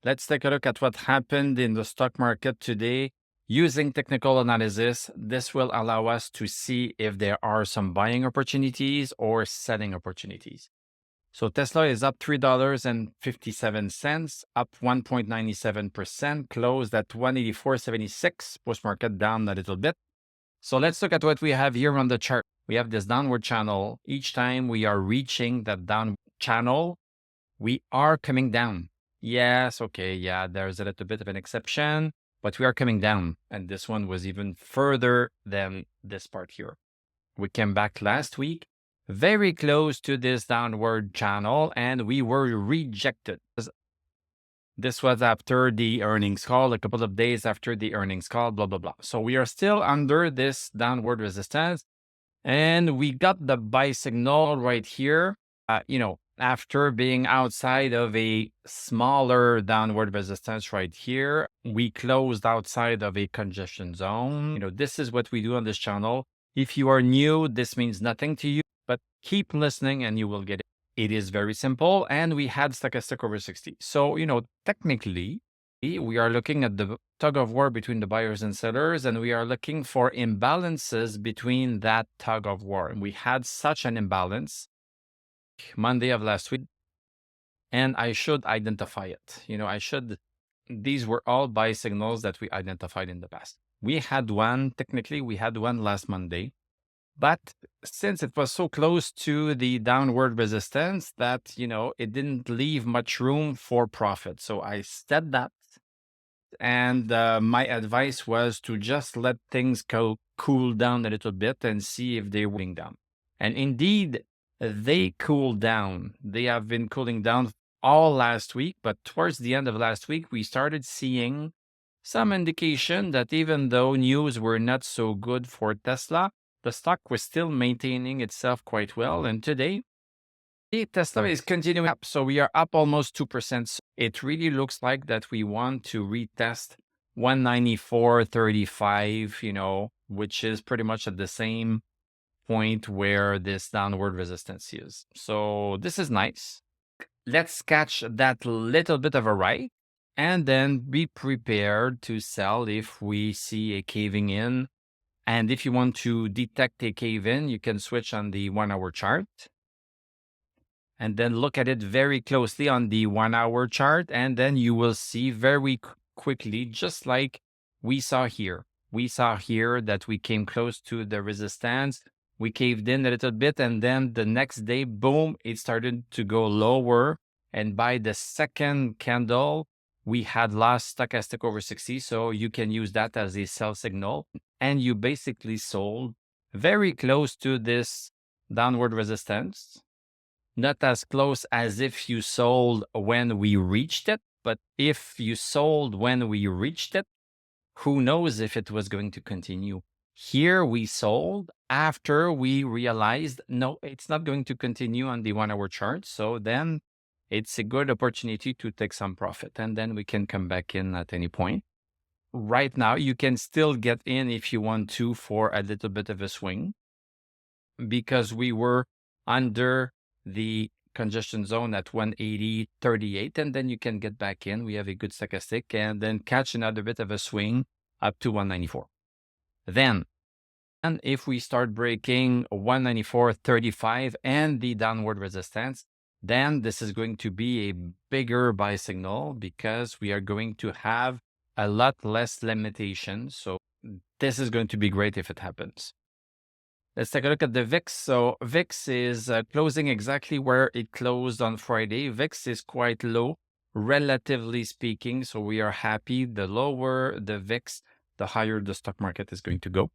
Let's take a look at what happened in the stock market today. Using technical analysis, this will allow us to see if there are some buying opportunities or selling opportunities. So Tesla is up $3.57, up 1.97%, closed at 184.76, post-market down a little bit. So let's look at what we have here on the chart. We have this downward channel. Each time we are reaching that down channel, we are coming down. Yes, okay, yeah, there's a little bit of an exception, but we are coming down. And this one was even further than this part here. We came back last week, very close to this downward channel, and we were rejected. This was after the earnings call, a couple of days after the earnings call, blah, blah, blah. So we are still under this downward resistance, and we got the buy signal right here, after being outside of a smaller downward resistance right here. We closed outside of a congestion zone. This is what we do on this channel. If you are new, this means nothing to you, but keep listening and you will get it. It is very simple, and we had stochastic over 60. So, technically, we are looking at the tug of war between the buyers and sellers, and we are looking for imbalances between that tug of war. And we had such an imbalance Monday of last week, and I should identify it. These were all buy signals that we identified in the past. Technically, we had one last Monday. But since it was so close to the downward resistance that, it didn't leave much room for profit. So I said that. And my advice was to just let things cool down a little bit and see if they're going down. And indeed, they cooled down. They have been cooling down all last week. But towards the end of last week, we started seeing some indication that even though news were not so good for Tesla, the stock was still maintaining itself quite well. And today, Tesla is continuing up. So we are up almost 2%. So it really looks like that we want to retest 194.35, which is pretty much at the same point where this downward resistance is. So this is nice. Let's catch that little bit of a ride and then be prepared to sell if we see a caving in. And if you want to detect a cave-in, you can switch on the 1-hour chart and then look at it very closely on the 1-hour chart. And then you will see very quickly, just like we saw here. We saw here that we came close to the resistance. We caved in a little bit, and then the next day, boom, it started to go lower. And by the second candle, we had lost stochastic over 60. So you can use that as a sell signal. And you basically sold very close to this downward resistance. Not as close as if you sold when we reached it, but if you sold when we reached it, who knows if it was going to continue. Here we sold after we realized, no, it's not going to continue on the 1-hour chart. So then it's a good opportunity to take some profit, and then we can come back in at any point. Right now, you can still get in if you want to for a little bit of a swing, because we were under the congestion zone at 180.38, and then you can get back in. We have a good stochastic, and then catch another bit of a swing up to 194. Then, and if we start breaking 194.35 and the downward resistance, then this is going to be a bigger buy signal, because we are going to have a lot less limitations. So this is going to be great if it happens. Let's take a look at the VIX. So VIX is closing exactly where it closed on Friday. VIX is quite low, relatively speaking. So we are happy. The lower the VIX, the higher the stock market is going to go.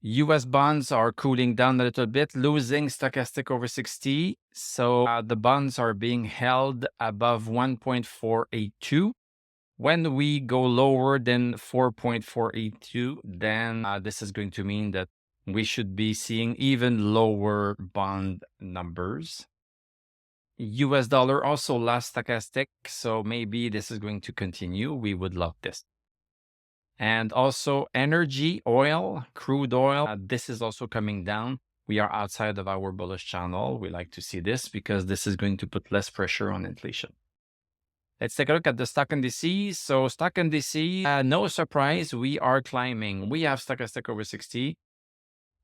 US bonds are cooling down a little bit, losing stochastic over 60. So the bonds are being held above 1.482. When we go lower than 4.482, then this is going to mean that we should be seeing even lower bond numbers. US dollar also lost stochastic, so maybe this is going to continue. We would love this. And also energy, oil, crude oil, this is also coming down. We are outside of our bullish channel. We like to see this because this is going to put less pressure on inflation. Let's take a look at the stock indices. So stock indices, no surprise, we are climbing. We have stochastic over 60.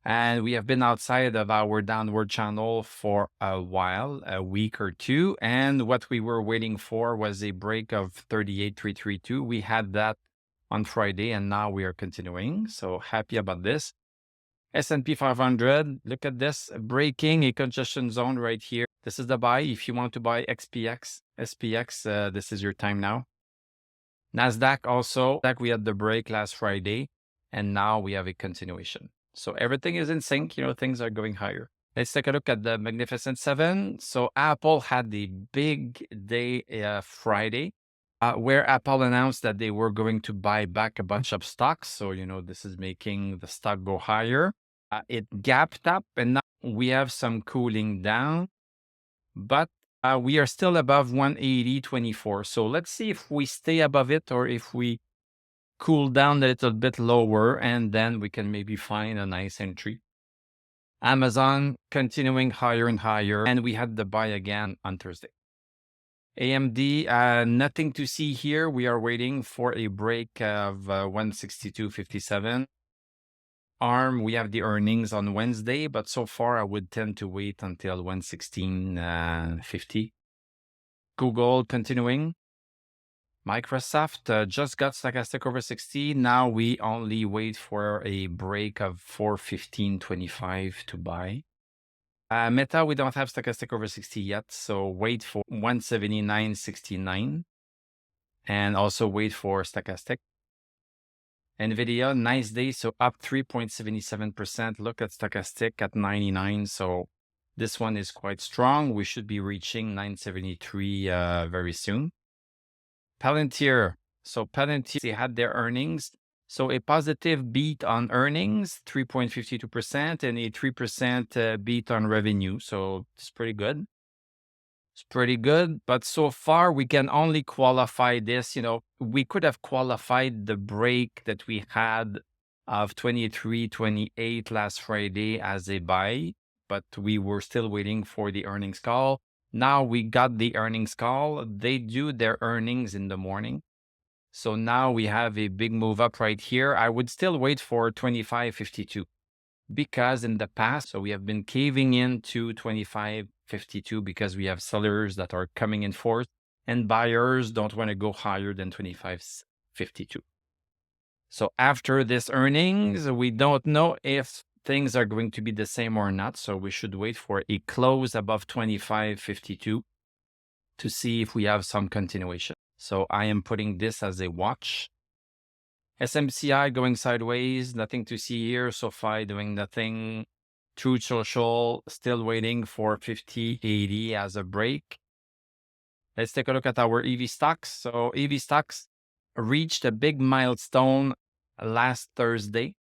And we have been outside of our downward channel for a while, a week or two. And what we were waiting for was a break of 38,332. We had that on Friday, and now we are continuing. So happy about this. S&P 500, look at this, breaking a congestion zone right here. This is the buy. If you want to buy XPX, SPX, this is your time now. NASDAQ also, we had the break last Friday, and now we have a continuation. So everything is in sync, things are going higher. Let's take a look at the Magnificent Seven. So Apple had the big day Friday, where Apple announced that they were going to buy back a bunch of stocks. So, this is making the stock go higher. It gapped up, and now we have some cooling down, but we are still above 180.24. So let's see if we stay above it or if we cool down a little bit lower, and then we can maybe find a nice entry. Amazon continuing higher and higher, and we had the buy again on Thursday. AMD, nothing to see here. We are waiting for a break of 162.57. ARM, we have the earnings on Wednesday, but so far I would tend to wait until 116.50. Google continuing. Microsoft just got stochastic over 60. Now we only wait for a break of 415.25 to buy. Meta, we don't have stochastic over 60 yet, so wait for 179.69. And also wait for stochastic. NVIDIA, nice day, so up 3.77%. Look at stochastic at 99, so this one is quite strong. We should be reaching 973 very soon. Palantir, so Palantir, they had their earnings. So a positive beat on earnings, 3.52%, and a 3% beat on revenue. So it's pretty good. It's pretty good, but so far we can only qualify this. We could have qualified the break that we had of 23.28 last Friday as a buy, but we were still waiting for the earnings call. Now we got the earnings call. They do their earnings in the morning. So now we have a big move up right here. I would still wait for 25.52 because in the past, so we have been caving into 25.52 because we have sellers that are coming in force and buyers don't want to go higher than 25.52. So after this earnings, we don't know if things are going to be the same or not. So we should wait for a close above 25.52 to see if we have some continuation. So I am putting this as a watch. SMCI going sideways, nothing to see here. SoFi doing nothing. Truth Social still waiting for 50.80 as a break. Let's take a look at our EV stocks. So EV stocks reached a big milestone last Thursday,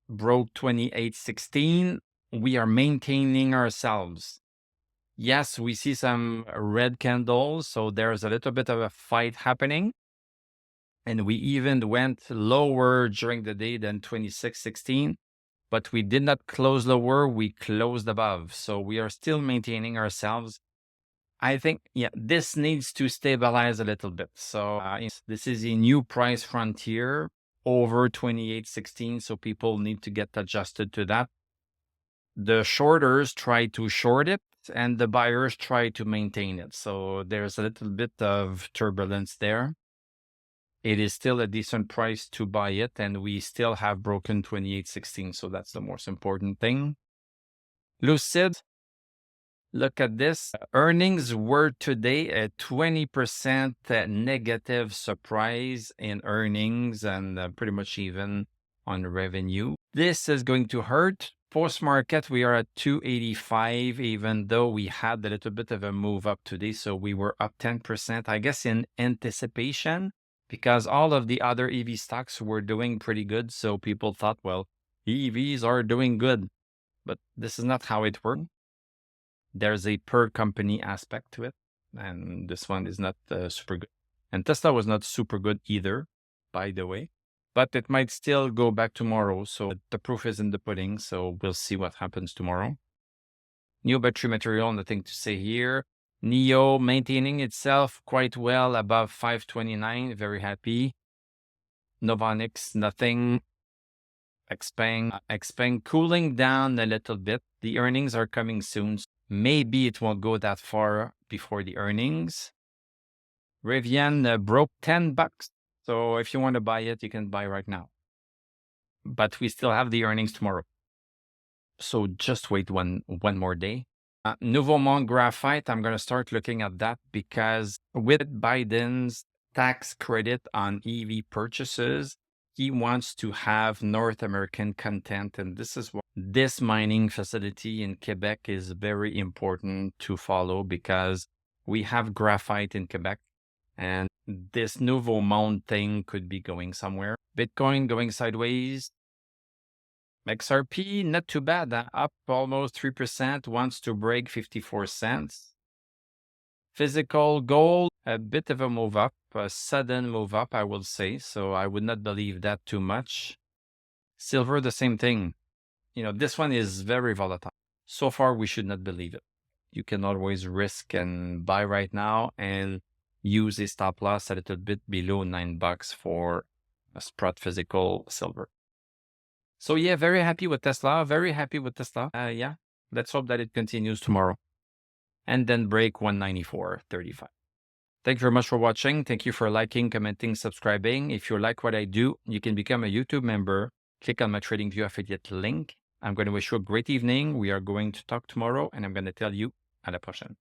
broke 28.16. We are maintaining ourselves. Yes, we see some red candles, so there's a little bit of a fight happening. And we even went lower during the day than 26.16, but we did not close lower, we closed above. So we are still maintaining ourselves. I think, this needs to stabilize a little bit. So this is a new price frontier over 28.16, so people need to get adjusted to that. The shorters try to short it, and the buyers try to maintain it. So there's a little bit of turbulence there. It is still a decent price to buy it, and we still have broken 28.16, so that's the most important thing. Lucid, look at this. Earnings were today a 20% negative surprise in earnings and pretty much even on revenue. This is going to hurt. Post-market, we are at 285, even though we had a little bit of a move up today. So we were up 10%, I guess, in anticipation, because all of the other EV stocks were doing pretty good. So people thought, well, EVs are doing good, but this is not how it works. There's a per company aspect to it, and this one is not super good. And Tesla was not super good either, by the way, but it might still go back tomorrow. So the proof is in the pudding. So we'll see what happens tomorrow. New battery material, nothing to say here. NEO maintaining itself quite well above 529. Very happy. Novonix, nothing. Xpeng cooling down a little bit. The earnings are coming soon. Maybe it won't go that far before the earnings. Rivian broke $10. So if you want to buy it, you can buy right now. But we still have the earnings tomorrow. So just wait one more day. Nouveau Monde Graphite, I'm going to start looking at that because with Biden's tax credit on EV purchases, he wants to have North American content. And this is why this mining facility in Quebec is very important to follow because we have graphite in Quebec. And this Nouveau Monde thing could be going somewhere. Bitcoin going sideways. XRP, not too bad. Up almost 3%, wants to break 54 cents. Physical gold, a bit of a move up, a sudden move up, I will say. So I would not believe that too much. Silver, the same thing. This one is very volatile. So far, we should not believe it. You can always risk and buy right now and use a stop loss a little bit below $9 for a Sprott physical silver. So yeah, very happy with Tesla. Very happy with Tesla. Yeah, let's hope that it continues tomorrow. And then break 194.35. Thank you very much for watching. Thank you for liking, commenting, subscribing. If you like what I do, you can become a YouTube member. Click on my TradingView affiliate link. I'm going to wish you a great evening. We are going to talk tomorrow, and I'm going to tell you à la prochaine.